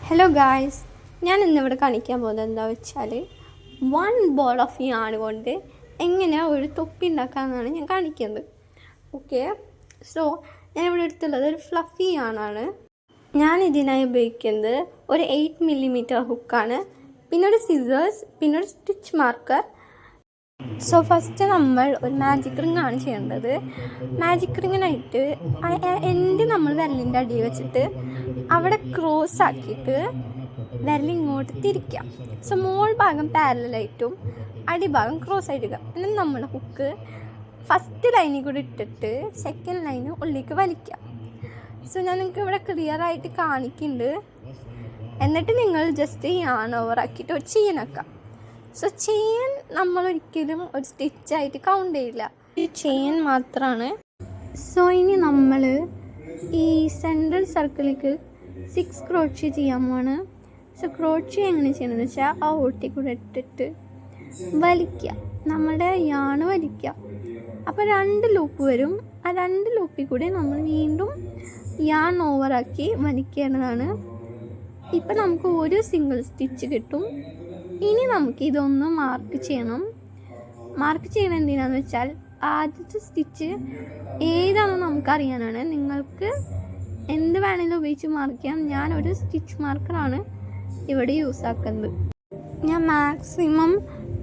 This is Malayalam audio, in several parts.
ഹലോ ഗായ്സ്, ഞാൻ ഇന്നിവിടെ കാണിക്കാൻ പോകുന്നത് എന്താ വെച്ചാൽ 1 ബോൾ ഓഫ് യാൺ കൊണ്ട് എങ്ങനെ ഒരു തൊപ്പി ഉണ്ടാക്കാമെന്നാണ് ഞാൻ കാണിക്കുന്നത്. ഓക്കെ, സോ ഞാനിവിടെ എടുത്തുള്ളത് ഒരു ഫ്ലഫി യാണാണ്. ഞാൻ ഇതിനായി ഉപയോഗിക്കുന്നത് ഒരു 8mm ഹുക്കാണ്, പിന്നെ ഒരു സിസേഴ്സ്, പിന്നെ ഒരു സ്റ്റിച്ച് മാർക്കർ. സോ ഫസ്റ്റ് നമ്മൾ ഒരു മാജിക് റിംഗ് ആണ് ചെയ്യേണ്ടത്. മാജിക് റിങ്ങിനായിട്ട് എൻഡ് നമ്മൾ വിരലിൻ്റെ അടിയിൽ വെച്ചിട്ട് അവിടെ ക്രോസ് ആക്കിയിട്ട് വിരൽ ഇങ്ങോട്ട് തിരിക്കാം. സോ മോൾ ഭാഗം പാരലായിട്ടും അടിഭാഗം ക്രോസ് ആയിട്ടിരിക്കുക. പിന്നെ നമ്മൾ ഹുക്ക് ഫസ്റ്റ് ലൈനിൽ കൂടി ഇട്ടിട്ട് സെക്കൻഡ് ലൈന് ഉള്ളിലേക്ക് വലിക്കാം. സോ ഞാൻ നിങ്ങൾക്ക് ഇവിടെ ക്ലിയർ ആയിട്ട് കാണിക്കുന്നുണ്ട്. എന്നിട്ട് നിങ്ങൾ ജസ്റ്റ് യാൺ ഓവറാക്കിയിട്ട് ഒരു ചെയിനാക്കാം. സോ ചെയിൻ നമ്മളൊരിക്കലും ഒരു സ്റ്റിച്ചായിട്ട് കൗണ്ട് ചെയ്യില്ല, ഈ ചെയിൻ മാത്രമാണ്. സോ ഇനി നമ്മൾ ഈ സെൻട്രൽ സർക്കിളിലേക്ക് 6 ക്രോച്ചി ചെയ്യാൻ പോവാണ്. സോ ക്രോച്ചി എങ്ങനെ ചെയ്യണമെന്ന് വെച്ചാൽ ആ ഓട്ടി കൂടെ ഇട്ടിട്ട് വലിക്കുക, നമ്മുടെ യാൺ വലിക്കുക. അപ്പോൾ 2 ലൂപ്പ് വരും. ആ 2 ലൂപ്പിൽ കൂടെ നമ്മൾ വീണ്ടും യാൺ ഓവറാക്കി വലിക്കേണ്ടതാണ്. ഇപ്പം നമുക്ക് ഒരു സിംഗിൾ സ്റ്റിച്ച് കിട്ടും. ഇനി നമുക്ക് ഇതൊന്ന് മാർക്ക് ചെയ്യണം. മാർക്ക് ചെയ്യണം എന്തിനാന്ന് വെച്ചാൽ ആദ്യത്തെ സ്റ്റിച്ച് ഏതാണെന്ന് നമുക്കറിയാനാണ്. നിങ്ങൾക്ക് എന്ത് വേണമെങ്കിലും ഉപയോഗിച്ച് മാർക്ക് ചെയ്യാം. ഞാനൊരു സ്റ്റിച്ച് മാർക്കറാണ് ഇവിടെ യൂസ് ആക്കുന്നത്. ഞാൻ മാക്സിമം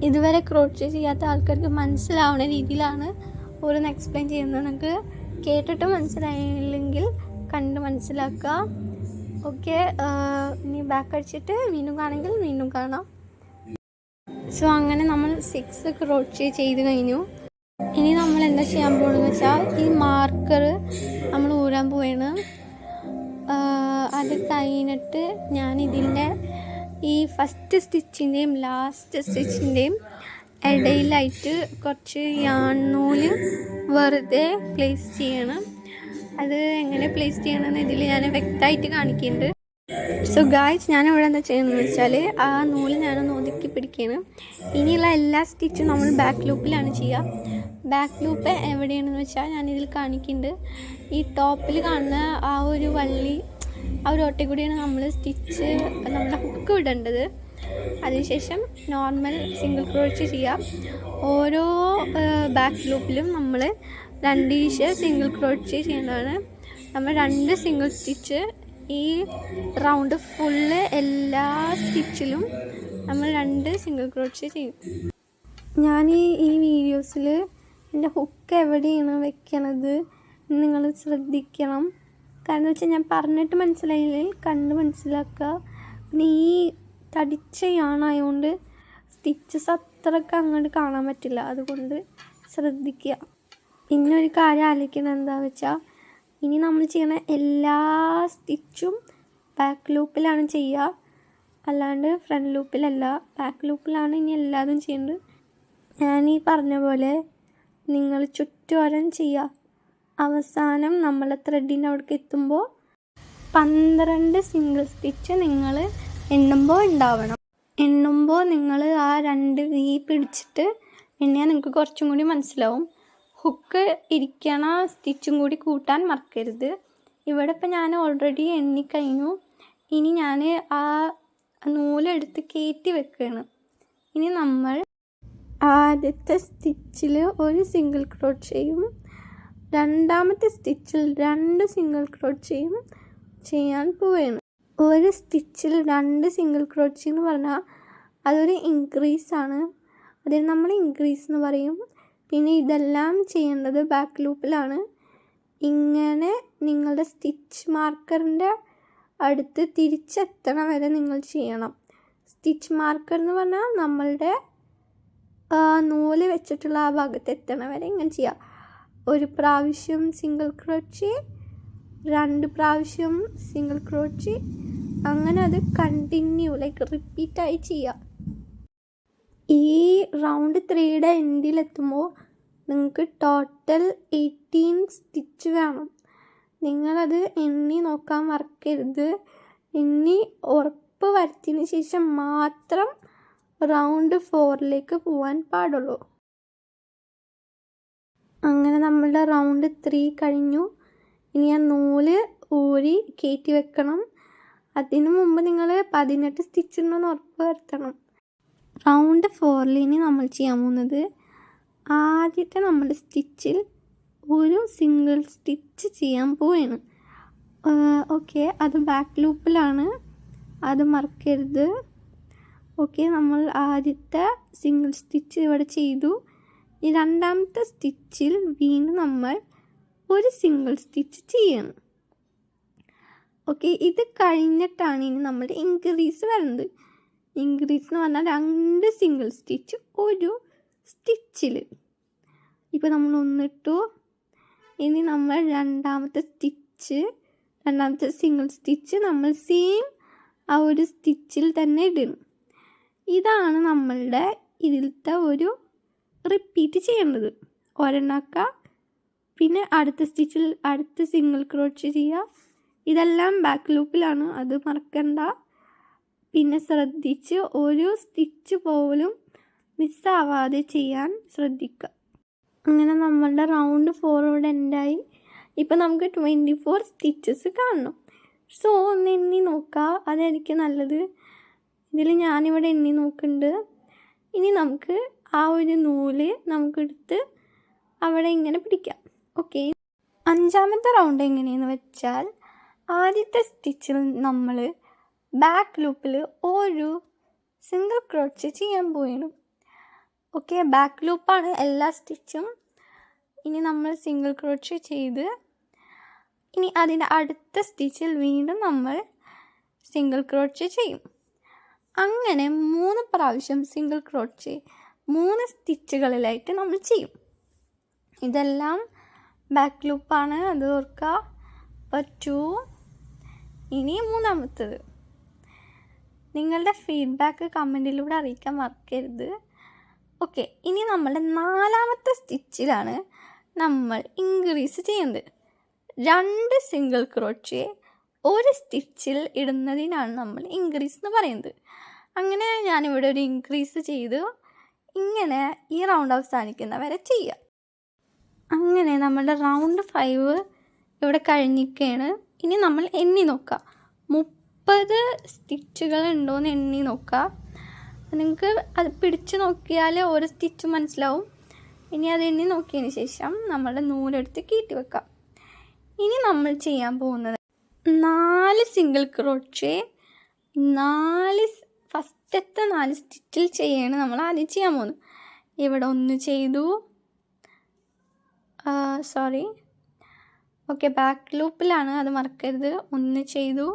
ഇതുവരെ ക്രോച്ചേ ചെയ്യാത്ത ആൾക്കാർക്ക് മനസ്സിലാവുന്ന രീതിയിലാണ് ഓരോന്ന് എക്സ്പ്ലെയിൻ ചെയ്യുന്നത്. നിങ്ങൾക്ക് കേട്ടിട്ട് മനസ്സിലായില്ലെങ്കിൽ കണ്ട് മനസ്സിലാക്കുക. ഓക്കെ, ഇനി ബാക്ക് അടിച്ചിട്ട് വീണ്ടും കാണെങ്കിൽ വീണ്ടും കാണാം. സോ അങ്ങനെ നമ്മൾ 6 ക്രോച്ചേ ചെയ്ത് കഴിഞ്ഞു. ഇനി നമ്മൾ എന്താ ചെയ്യാൻ പോകുന്നത് വെച്ചാൽ ഈ മാർക്കർ നമ്മൾ ഊരാൻ പോവാണ്. അത് കഴിഞ്ഞിട്ട് ഞാൻ ഇതിൻ്റെ ഈ ഫസ്റ്റ് സ്റ്റിച്ചിൻ്റെയും ലാസ്റ്റ് സ്റ്റിച്ചിൻ്റെയും ഇടയിലായിട്ട് കുറച്ച് യാൺ നൂല് വെറുതെ പ്ലേസ് ചെയ്യണം. അത് എങ്ങനെ പ്ലേസ് ചെയ്യണമെന്ന് ഇതിൽ ഞാൻ വ്യക്തമായിട്ട് കാണിക്കുന്നുണ്ട്. സോ ഗായ്സ്, ഞാനിവിടെ എന്താ ചെയ്യുന്നതെന്ന് വെച്ചാൽ ആ നൂല് ഞാനൊന്ന് ഒതുക്കി പിടിക്കുകയാണ്. ഇനിയുള്ള എല്ലാ സ്റ്റിച്ചും നമ്മൾ ബാക്ക് ലൂപ്പിലാണ് ചെയ്യുക. ബാക്ക് ലൂപ്പ് എവിടെയാണെന്ന് വെച്ചാൽ ഞാനിതിൽ കാണിക്കുന്നുണ്ട്. ഈ ടോപ്പിൽ കാണുന്ന ആ ഒരു വള്ളി, ആ ഒരു ഒട്ടയിൽ കൂടിയാണ് നമ്മൾ സ്റ്റിച്ച് നമ്മുടെ ഹുക്ക് ഇടേണ്ടത്. അതിനുശേഷം നോർമൽ സിംഗിൾ ക്രോച്ചേ ചെയ്യുക. ഓരോ ബാക്ക് ലൂപ്പിലും നമ്മൾ 2 സിംഗിൾ ക്രോച്ചേ ചെയ്യേണ്ടതാണ്. നമ്മൾ 2 സിംഗിൾ സ്റ്റിച്ച് ഈ റൗണ്ട് ഫുള്ള് എല്ലാ സ്റ്റിച്ചിലും നമ്മൾ 2 സിംഗിൾ ക്രോച്ചേ ചെയ്യും. ഞാൻ ഈ വീഡിയോസിൽ എൻ്റെ ഹുക്ക് എവിടെയാണ് വെക്കണത് നിങ്ങൾ ശ്രദ്ധിക്കണം. കാരണം വെച്ചാൽ ഞാൻ പറഞ്ഞിട്ട് മനസ്സിലായില്ലെങ്കിൽ കണ്ട് മനസ്സിലാക്കുക. പിന്നെ ഈ തടിച്ച യാണായതുകൊണ്ട് സ്റ്റിച്ചസ് അത്രയ്ക്ക് അങ്ങോട്ട് കാണാൻ പറ്റില്ല, അതുകൊണ്ട് ശ്രദ്ധിക്കുക. പിന്നെ ഒരു കാര്യം ആലോചിക്കണം എന്താ വെച്ചാൽ ഇനി നമ്മൾ ചെയ്യണ എല്ലാ സ്റ്റിച്ചും ബാക്ക് ലൂപ്പിലാണ് ചെയ്യുക, അല്ലാണ്ട് ഫ്രണ്ട് ലൂപ്പിലല്ല. ബാക്ക് ലൂപ്പിലാണ് ഇനി എല്ലാതും ചെയ്യേണ്ടത്. ഞാൻ ഈ പറഞ്ഞ പോലെ നിങ്ങൾ ചുറ്റുവരം ചെയ്യുക. അവസാനം നമ്മൾ ത്രെഡിൻ്റെ അവിടേക്ക് എത്തുമ്പോൾ 12 സിംഗിൾ സ്റ്റിച്ച് നിങ്ങൾ എണ്ണുമ്പോൾ ഉണ്ടാവണം. എണ്ണുമ്പോൾ നിങ്ങൾ ആ 2 വീ പിടിച്ചിട്ട് എണ്ണിയാൽ നിങ്ങൾക്ക് കുറച്ചും കൂടി മനസ്സിലാവും. ഹുക്ക് ഇരിക്കണ സ്റ്റിച്ചും കൂടി കൂട്ടാൻ മറക്കരുത്. ഇവിടെ ഇപ്പം ഞാൻ ഓൾറെഡി എണ്ണിക്കഴിഞ്ഞു. ഇനി ഞാൻ ആ നൂലെടുത്ത് കയറ്റി വെക്കുകയാണ്. ഇനി നമ്മൾ ആദ്യത്തെ സ്റ്റിച്ചിൽ ഒരു സിംഗിൾ ക്രോച്ചയും രണ്ടാമത്തെ സ്റ്റിച്ചിൽ 2 സിംഗിൾ ക്രോച്ചയും ചെയ്യാൻ പോവുകയാണ്. ഒരു സ്റ്റിച്ചിൽ 2 സിംഗിൾ ക്രോച്ചി എന്ന് പറഞ്ഞാൽ അതൊരു ഇൻക്രീസാണ്. അതിന് നമ്മൾ ഇൻക്രീസ് എന്ന് പറയും. പിന്നെ ഇതെല്ലാം ചെയ്യേണ്ടത് ബാക്ക് ലൂപ്പിലാണ്. ഇങ്ങനെ നിങ്ങളുടെ സ്റ്റിച്ച് മാർക്കറിൻ്റെ അടുത്ത് തിരിച്ചെത്തണ വരെ നിങ്ങൾ ചെയ്യണം. സ്റ്റിച്ച് മാർക്കർ എന്ന് പറഞ്ഞാൽ നമ്മളുടെ നൂല് വെച്ചിട്ടുള്ള ആ ഭാഗത്ത് എത്തണ വരെ ഇങ്ങനെ ചെയ്യുക. 1 പ്രാവശ്യം സിംഗിൾ ക്രോച്ചി, 2 പ്രാവശ്യം സിംഗിൾ ക്രോച്ചി, അങ്ങനെ അത് കണ്ടിന്യൂ റിപ്പീറ്റായി ചെയ്യുക. ഈ റൗണ്ട് 3യുടെ എൻഡിലെത്തുമ്പോൾ നിങ്ങൾക്ക് ടോട്ടൽ 18 സ്റ്റിച്ച് വേണം. നിങ്ങളത് എണ്ണി നോക്കാൻ മറക്കരുത്. എണ്ണി ഉറപ്പ് വരുത്തിയതിന് ശേഷം മാത്രം റൗണ്ട് 4ലേക്ക് പോകാൻ പാടുള്ളൂ. അങ്ങനെ നമ്മളുടെ റൗണ്ട് 3 കഴിഞ്ഞു. ഇനി ആ നൂല് ഊരി കയറ്റി വെക്കണം. അതിനു മുമ്പ് നിങ്ങൾ 18 സ്റ്റിച്ച് ഉണ്ടെന്ന് ഉറപ്പ് വരുത്തണം. റൗണ്ട് 4 ഇനി നമ്മൾ ചെയ്യാൻ പോകുന്നത് ആദ്യത്തെ നമ്മുടെ സ്റ്റിച്ചിൽ ഒരു സിംഗിൾ സ്റ്റിച്ച് ചെയ്യാൻ പോവുകയാണ്. ഓക്കെ, അത് ബാക്ക് ലൂപ്പിലാണ്, അത് മറക്കരുത്. ഓക്കെ, നമ്മൾ ആദ്യത്തെ സിംഗിൾ സ്റ്റിച്ച് ഇവിടെ ചെയ്തു. ഈ രണ്ടാമത്തെ സ്റ്റിച്ചിൽ വീണ്ടും നമ്മൾ ഒരു സിംഗിൾ സ്റ്റിച്ച് ചെയ്യണം. ഓക്കെ, ഇത് കഴിഞ്ഞിട്ടാണ് ഇനി നമ്മുടെ ഇൻക്രീസ് വരുന്നത്. ഇൻക്രീസ് എന്ന് പറഞ്ഞാൽ 2 സിംഗിൾ സ്റ്റിച്ച് ഒരു സ്റ്റിച്ചിൽ. ഇപ്പോൾ നമ്മൾ ഒന്നിട്ടു, ഇനി നമ്മൾ രണ്ടാമത്തെ സിംഗിൾ സ്റ്റിച്ച് നമ്മൾ സെയിം ആ ഒരു സ്റ്റിച്ചിൽ തന്നെ ഇടണം. ഇതാണ് നമ്മളുടെ ഇതിലത്തെ ഒരു റിപ്പീറ്റ് ചെയ്യേണ്ടത്. ഒരെണ്ണാക്കുക, പിന്നെ അടുത്ത സ്റ്റിച്ചിൽ അടുത്ത സിംഗിൾ ക്രോച്ച് ചെയ്യുക. ഇതെല്ലാം ബാക്ക് ലൂപ്പിലാണ്, അത് മറക്കണ്ട. പിന്നെ ശ്രദ്ധിച്ച് ഒരു സ്റ്റിച്ച് പോലും മിസ്സാവാതെ ചെയ്യാൻ ശ്രദ്ധിക്കുക. അങ്ങനെ നമ്മളുടെ റൗണ്ട് 4 ഇവിടെ എൻഡായി. ഇപ്പം നമുക്ക് 24 സ്റ്റിച്ചസ് കാണണം. സോ ഒന്ന് എണ്ണി നോക്കുക, അതായിരിക്കും നല്ലത്. ഇതിൽ ഞാനിവിടെ എണ്ണി നോക്കുന്നുണ്ട്. ഇനി നമുക്ക് ആ ഒരു നൂല് നമുക്കെടുത്ത് അവിടെ ഇങ്ങനെ പിടിക്കാം. ഓക്കെ, 5ാമത്തെ റൗണ്ട് എങ്ങനെയെന്ന് വെച്ചാൽ ആദ്യത്തെ സ്റ്റിച്ചിൽ നമ്മൾ ബാക്ക് ലൂപ്പിൽ ഒരു സിംഗിൾ ക്രോച്ച് ചെയ്യാൻ പോവുകയാണ്. ഓക്കെ, ബാക്ക് ലൂപ്പാണ് എല്ലാ സ്റ്റിച്ചും. ഇനി നമ്മൾ സിംഗിൾ ക്രോച്ച് ചെയ്ത് ഇനി അതിൻ്റെ അടുത്ത സ്റ്റിച്ചിൽ വീണ്ടും നമ്മൾ സിംഗിൾ ക്രോച്ച് ചെയ്യും. അങ്ങനെ 3 പ്രാവശ്യം സിംഗിൾ ക്രോച്ച് 3 സ്റ്റിച്ചുകളിലായിട്ട് നമ്മൾ ചെയ്യും. ഇതെല്ലാം ബാക്ക് ലൂപ്പാണ്, അത് ഓർക്കുക. അപ്പോൾ 2, ഇനി 3ാമത്തത്. നിങ്ങളുടെ ഫീഡ്ബാക്ക് കമൻറ്റിലൂടെ അറിയിക്കാൻ മറക്കരുത്. ഓക്കെ, ഇനി നമ്മളുടെ 4ാമത്തെ സ്റ്റിച്ചിലാണ് നമ്മൾ ഇൻക്രീസ് ചെയ്യുന്നത്. 2 സിംഗിൾ ക്രോച്ച് ഒരു സ്റ്റിച്ചിൽ ഇടുന്നതിനാണ് നമ്മൾ ഇൻക്രീസ് എന്ന് പറയുന്നത്. അങ്ങനെ ഞാനിവിടെ ഒരു ഇൻക്രീസ് ചെയ്ത് ഇങ്ങനെ ഈ റൗണ്ട് അവസാനിക്കുന്ന വരെ ചെയ്യുക. അങ്ങനെ നമ്മളുടെ റൗണ്ട് 5 ഇവിടെ കഴിഞ്ഞിരിക്കുകയാണ്. ഇനി നമ്മൾ എണ്ണി നോക്കുക, 30 സ്റ്റിച്ചുകൾ ഉണ്ടോയെന്ന് എണ്ണി നോക്കുക. നിങ്ങൾക്ക് അത് പിടിച്ച് നോക്കിയാൽ ഓരോ സ്റ്റിച്ച് മനസ്സിലാവും. ഇനി അത് എണ്ണി നോക്കിയതിന് ശേഷം നമ്മളുടെ നൂലെടുത്ത് കീറ്റി വെക്കാം. ഇനി നമ്മൾ ചെയ്യാൻ പോകുന്നത് 4 സിംഗിൾ ക്രോച്ച് 4 ഫസ്റ്റത്തെ 4 സ്റ്റിച്ചിൽ ചെയ്യാണ് നമ്മൾ ആദ്യം ചെയ്യാൻ പോകുന്നത്. ഇവിടെ 1 ചെയ്തു, ഓക്കെ, ബാക്ക് ലൂപ്പിലാണ്, അത് മറക്കരുത്. 1 ചെയ്തു,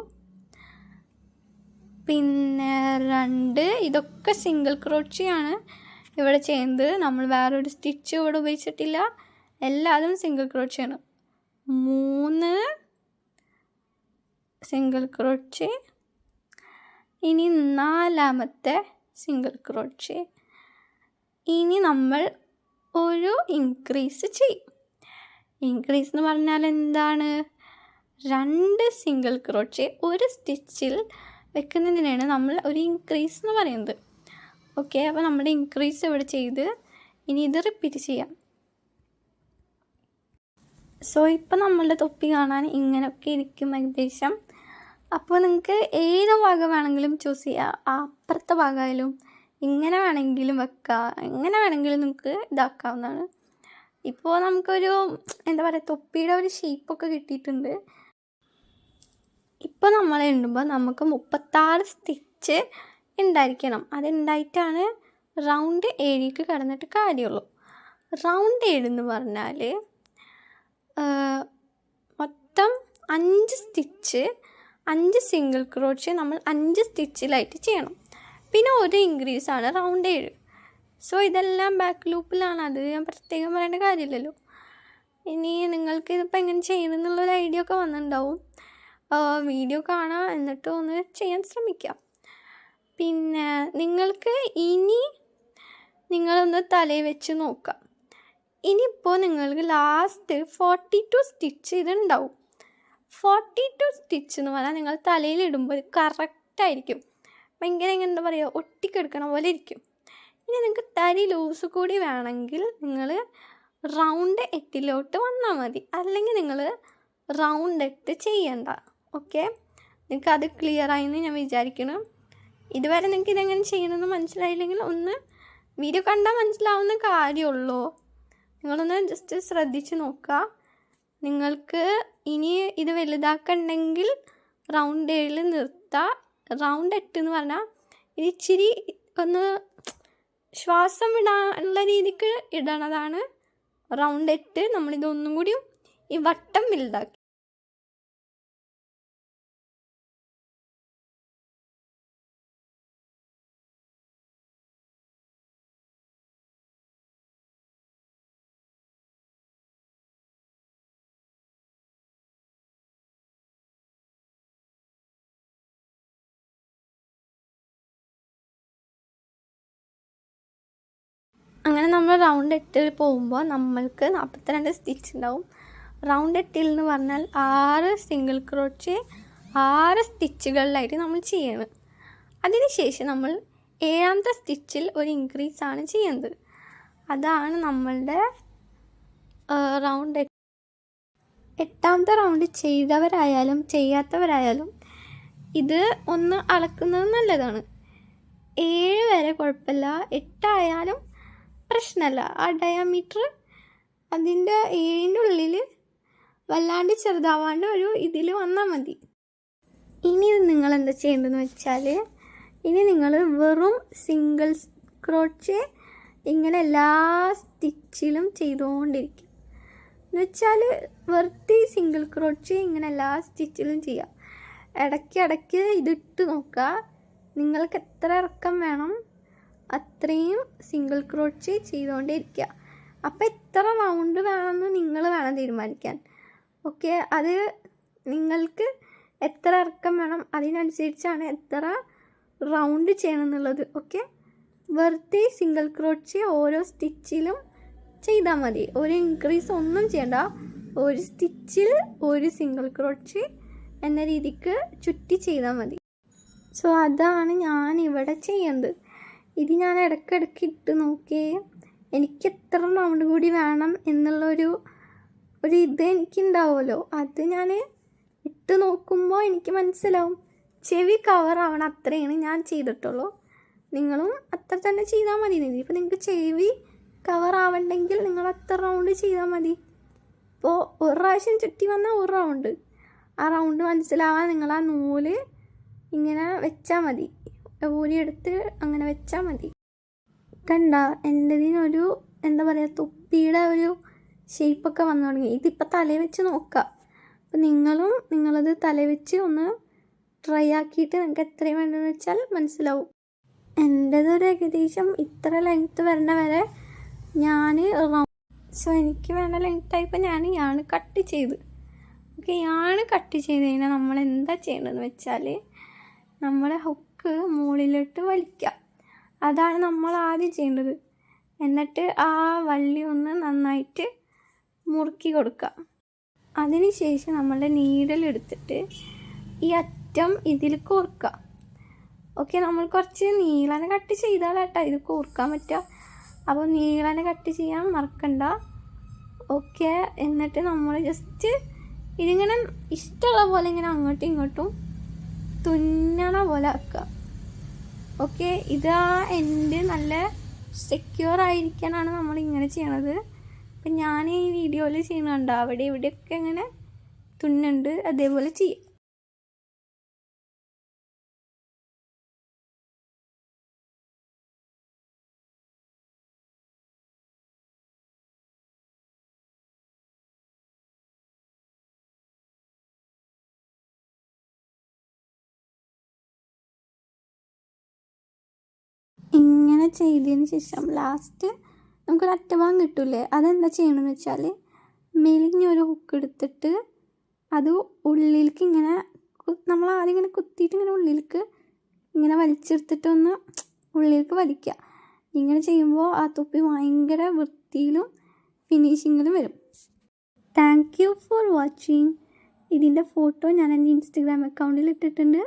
പിന്നെ 2, ഇതൊക്കെ സിംഗിൾ ക്രോച്ചിയാണ് ഇവിടെ ചെയ്യുന്നത്. നമ്മൾ വേറൊരു സ്റ്റിച്ച് ഇവിടെ ഉപയോഗിച്ചിട്ടില്ല, എല്ലാതും സിംഗിൾ ക്രോച്ചിയാണ്. 3 സിംഗിൾ ക്രോച്ച്, ഇനി 4ാമത്തെ സിംഗിൾ ക്രോച്ച്. ഇനി നമ്മൾ ഒരു ഇൻക്രീസ് ചെയ്യും. ഇൻക്രീസ് എന്ന് പറഞ്ഞാൽ എന്താണ്? 2 സിംഗിൾ ക്രോച്ച് ഒരു സ്റ്റിച്ചിൽ വെക്കുന്നതിനാണ് നമ്മൾ ഒരു ഇൻക്രീസ് എന്ന് പറയുന്നത്. ഓക്കെ, അപ്പോൾ നമ്മുടെ ഇൻക്രീസ് ഇവിടെ ചെയ്ത് ഇനി ഇത് റിപ്പീറ്റ് ചെയ്യാം. സോ ഇപ്പം നമ്മളുടെ തൊപ്പി കാണാൻ ഇങ്ങനെയൊക്കെ ഇരിക്കും ഏകദേശം. അപ്പോൾ നിങ്ങൾക്ക് ഏത് ഭാഗം വേണമെങ്കിലും ചൂസ് ചെയ്യുക. അപ്പുറത്തെ ഭാഗമായാലും ഇങ്ങനെ വേണമെങ്കിലും വെക്കുക, എങ്ങനെ വേണമെങ്കിലും നിങ്ങൾക്ക് ഇതാക്കാവുന്നതാണ്. ഇപ്പോൾ നമുക്കൊരു എന്താ പറയുക, തൊപ്പിയുടെ ഒരു ഷേപ്പൊക്കെ കിട്ടിയിട്ടുണ്ട്. ഇപ്പോൾ നമ്മൾ എണ്ണുമ്പോൾ നമുക്ക് 36 സ്റ്റിച്ച് ഉണ്ടായിരിക്കണം. അതുണ്ടായിട്ടാണ് റൗണ്ട് 7ക്ക് കടന്നിട്ട് കാര്യമുള്ളൂ. റൗണ്ട് 7 എന്ന് പറഞ്ഞാൽ മൊത്തം 5 സ്റ്റിച്ച് 5 സിംഗിൾ ക്രോച്ച് നമ്മൾ 5 സ്റ്റിച്ചിലായിട്ട് ചെയ്യണം. പിന്നെ ഒരു ഇൻക്രീസാണ് റൗണ്ട് 7. സോ ഇതെല്ലാം ബാക്ക് ലൂപ്പിലാണ്, അത് ഞാൻ പ്രത്യേകം പറയേണ്ട കാര്യമില്ലല്ലോ. ഇനി നിങ്ങൾക്ക് ഇതിപ്പോൾ എങ്ങനെ ചെയ്യണമെന്നുള്ളൊരു ഐഡിയ ഒക്കെ വന്നിട്ടുണ്ടാവും. വീഡിയോ കാണാം, എന്നിട്ട് ഒന്ന് ചെയ്യാൻ ശ്രമിക്കാം. പിന്നെ നിങ്ങൾക്ക് ഇനി നിങ്ങളൊന്ന് തലയിൽ വെച്ച് നോക്കാം. ഇനിയിപ്പോൾ നിങ്ങൾക്ക് ലാസ്റ്റ് 42 സ്റ്റിച്ച് ഇതുണ്ടാവും. 42 സ്റ്റിച്ച് എന്ന് പറഞ്ഞാൽ നിങ്ങൾ തലയിലിടുമ്പോൾ കറക്റ്റായിരിക്കും. ഭയങ്കര എന്താ പറയുക, ഒട്ടിക്കെടുക്കണ പോലെ ഇരിക്കും. ഇനി നിങ്ങൾക്ക് തരി ലൂസ് കൂടി വേണമെങ്കിൽ നിങ്ങൾ റൗണ്ട് 8 വന്നാൽ മതി, അല്ലെങ്കിൽ നിങ്ങൾ റൗണ്ട് 8 ചെയ്യണ്ട. ഓക്കെ, നിങ്ങൾക്ക് അത് ക്ലിയർ ആയെന്ന് ഞാൻ വിചാരിക്കണം. ഇതുവരെ നിങ്ങൾക്ക് ഇതെങ്ങനെ ചെയ്യണമെന്ന് മനസ്സിലായില്ലെങ്കിൽ ഒന്ന് വീഡിയോ കണ്ടാൽ മനസ്സിലാവുന്ന കാര്യമുള്ളൂ. നിങ്ങളൊന്ന് ജസ്റ്റ് ശ്രദ്ധിച്ച് നോക്കുക. നിങ്ങൾക്ക് ഇനി ഇത് വലുതാക്കണമെങ്കിൽ റൗണ്ട് 7 നിർത്താം. റൗണ്ട് 8 എന്ന് പറഞ്ഞാൽ ഇത് ഇച്ചിരി ഒന്ന് ശ്വാസം വിടാനുള്ള രീതിക്ക് ഇടണതാണ് റൗണ്ട് 8. നമ്മളിതൊന്നും കൂടിയും ഈ വട്ടം വലുതാക്കി. അങ്ങനെ നമ്മൾ റൗണ്ട് 8 പോകുമ്പോൾ നമ്മൾക്ക് 42 സ്റ്റിച്ച് ഉണ്ടാവും. റൗണ്ട് 8 എന്ന് പറഞ്ഞാൽ 6 സിംഗിൾ ക്രോച്ചേ 6 സ്റ്റിച്ചുകളിലായിട്ട് നമ്മൾ ചെയ്യണം. അതിനുശേഷം നമ്മൾ 7ാമത്തെ സ്റ്റിച്ചിൽ ഒരു ഇൻക്രീസ് ആണ് ചെയ്യുന്നത്. അതാണ് നമ്മളുടെ റൗണ്ട് 8. 8ാമത്തെ റൗണ്ട് ചെയ്തവരായാലും ചെയ്യാത്തവരായാലും ഇത് ഒന്ന് അളക്കുന്നത് നല്ലതാണ്. 7 വരെ കുഴപ്പമില്ല, 8 ആയാലും പ്രശ്നമല്ല. ആ ഡയമീറ്റർ അതിൻ്റെ 7ൻ്റെ ഉള്ളിൽ വല്ലാണ്ട് ചെറുതാവാണ്ട് ഒരു ഇതിൽ വന്നാൽ മതി. ഇനി നിങ്ങൾ എന്താ ചെയ്യേണ്ടതെന്ന് വെച്ചാൽ, ഇനി നിങ്ങൾ വെറും സിംഗിൾ ക്രോച്ചേ ഇങ്ങനെ എല്ലാ സ്റ്റിച്ചിലും ചെയ്തുകൊണ്ടിരിക്കും. എന്ന് വെച്ചാൽ വെറുതെ സിംഗിൾ ക്രോച്ചേ ഇങ്ങനെ എല്ലാ സ്റ്റിച്ചിലും ചെയ്യാം. ഇടയ്ക്കിടയ്ക്ക് ഇതിട്ട് നോക്കുക. നിങ്ങൾക്ക് എത്ര ഇറക്കം വേണം അത്രയും സിംഗിൾ ക്രോച്ചേ ചെയ്തുകൊണ്ടേ ഇരിക്കുക. അപ്പോൾ എത്ര റൗണ്ട് വേണമെന്ന് നിങ്ങൾ വേണം തീരുമാനിക്കാൻ. ഓക്കെ, അത് നിങ്ങൾക്ക് എത്ര ഇറക്കം വേണം അതിനനുസരിച്ചാണ് എത്ര റൗണ്ട് ചെയ്യണം എന്നുള്ളത്. ഓക്കെ, വെറുതെ സിംഗിൾ ക്രോച്ചേ ഓരോ സ്റ്റിച്ചിലും ചെയ്താൽ മതി. ഒരു ഇൻക്രീസ് ഒന്നും ചെയ്യണ്ട. ഒരു സ്റ്റിച്ചിൽ ഒരു സിംഗിൾ ക്രോച്ചേ എന്ന രീതിക്ക് ചുറ്റി ചെയ്താൽ മതി. സോ അതാണ് ഞാൻ ഇവിടെ ചെയ്യുന്നത്. ഇത് ഞാൻ ഇടയ്ക്കിടയ്ക്ക് ഇട്ട് നോക്കി എനിക്ക് എത്ര റൗണ്ട് കൂടി വേണം എന്നുള്ളൊരു ഇത് എനിക്കുണ്ടാവുമല്ലോ. അത് ഞാൻ ഇട്ട് നോക്കുമ്പോൾ എനിക്ക് മനസ്സിലാവും. ചെവി കവറാവണം അത്രയാണ് ഞാൻ ചെയ്തിട്ടുള്ളൂ. നിങ്ങളും അത്ര തന്നെ ചെയ്താൽ മതി. ഇപ്പോൾ നിങ്ങൾക്ക് ചെവി കവറാവണ്ടെങ്കിൽ നിങ്ങൾ അത്ര റൗണ്ട് ചെയ്താൽ മതി. ഇപ്പോൾ ഒരു പ്രാവശ്യം ചുറ്റി വന്നാൽ ഒരു റൗണ്ട്, ആ റൗണ്ട് മനസ്സിലാവാൻ നിങ്ങൾ ആ നൂല് ഇങ്ങനെ വെച്ചാൽ മതി. ഊരിയെടുത്ത് അങ്ങനെ വെച്ചാൽ മതി. കണ്ട എൻ്റെതിനൊരു എന്താ പറയുക, തൊപ്പിയുടെ ഒരു ഷേപ്പൊക്കെ വന്നു തുടങ്ങി. ഇതിപ്പോൾ തലയിൽ വെച്ച് നോക്കാം. അപ്പോൾ നിങ്ങളത് തലയിൽ വെച്ച് ഒന്ന് ട്രൈ ആക്കിയിട്ട് നിങ്ങൾക്ക് എത്രയും വേണ്ടതെന്ന് വെച്ചാൽ മനസ്സിലാവും. എൻ്റെതൊരു ഏകദേശം ഇത്ര ലെങ്ത്ത് വരണ വരെ ഞാൻ സോ എനിക്ക് വേണ്ട ലെങ്ത്തായപ്പോൾ ഞാൻ കട്ട് ചെയ്ത്. ഓക്കെ, കട്ട് ചെയ്ത് കഴിഞ്ഞാൽ നമ്മൾ എന്താ ചെയ്യേണ്ടതെന്ന് വെച്ചാൽ നമ്മളെ ഹുക്ക് മുകളിലോട്ട് വലിക്കുക. അതാണ് നമ്മൾ ആദ്യം ചെയ്യേണ്ടത്. എന്നിട്ട് ആ വള്ളി ഒന്ന് നന്നായിട്ട് മുറുക്കി കൊടുക്കുക. അതിനുശേഷം നമ്മളുടെ നീഡലെടുത്തിട്ട് ഈ അറ്റം ഇതിൽ കോർക്കുക. ഓക്കെ, നമ്മൾ കുറച്ച് നീളനെ കട്ട് ചെയ്താലാട്ടോ ഇത് കോർക്കാൻ പറ്റുക. അപ്പോൾ നീളനെ കട്ട് ചെയ്യാൻ മറക്കണ്ട. ഓക്കെ, എന്നിട്ട് നമ്മൾ ജസ്റ്റ് ഇതിങ്ങനെ ഇഷ്ടമുള്ള പോലെ ഇങ്ങനെ അങ്ങോട്ടും ഇങ്ങോട്ടും തുന്നണ പോലെ ആക്കുക. ഓക്കെ, ഇത് ആ എൻഡ് നല്ല സെക്യൂർ ആയിരിക്കാനാണ് നമ്മൾ ഇങ്ങനെ ചെയ്യണത്. അപ്പം ഞാൻ ഈ വീഡിയോയിൽ ചെയ്യുന്നുണ്ട്, അവിടെ ഇവിടെയൊക്കെ ഇങ്ങനെ തുന്നുണ്ട്, അതേപോലെ ചെയ്യും. ഇങ്ങനെ ചെയ്തതിന് ശേഷം ലാസ്റ്റ് നമുക്കൊരു അറ്റഭാഗം കിട്ടില്ലേ, അതെന്താ ചെയ്യണമെന്ന് വെച്ചാൽ മെലിഞ്ഞൊരു ഹുക്ക് എടുത്തിട്ട് അത് ഉള്ളിലേക്ക് ഇങ്ങനെ നമ്മൾ ആദ്യം ഇങ്ങനെ കുത്തിയിട്ട് ഇങ്ങനെ ഉള്ളിലേക്ക് ഇങ്ങനെ വലിച്ചെടുത്തിട്ടൊന്ന് ഉള്ളിലേക്ക് വലിക്കുക. ഇങ്ങനെ ചെയ്യുമ്പോൾ ആ തൊപ്പി ഭയങ്കര വൃത്തിയിലും ഫിനിഷിങ്ങിലും വരും. Thank you for watching. ഇതിൻ്റെ ഫോട്ടോ ഞാൻ എൻ്റെ ഇൻസ്റ്റഗ്രാം അക്കൗണ്ടിൽ ഇട്ടിട്ടുണ്ട്,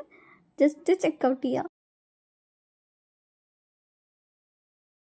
ജസ്റ്റ് ചെക്കൗട്ട് ചെയ്യുക.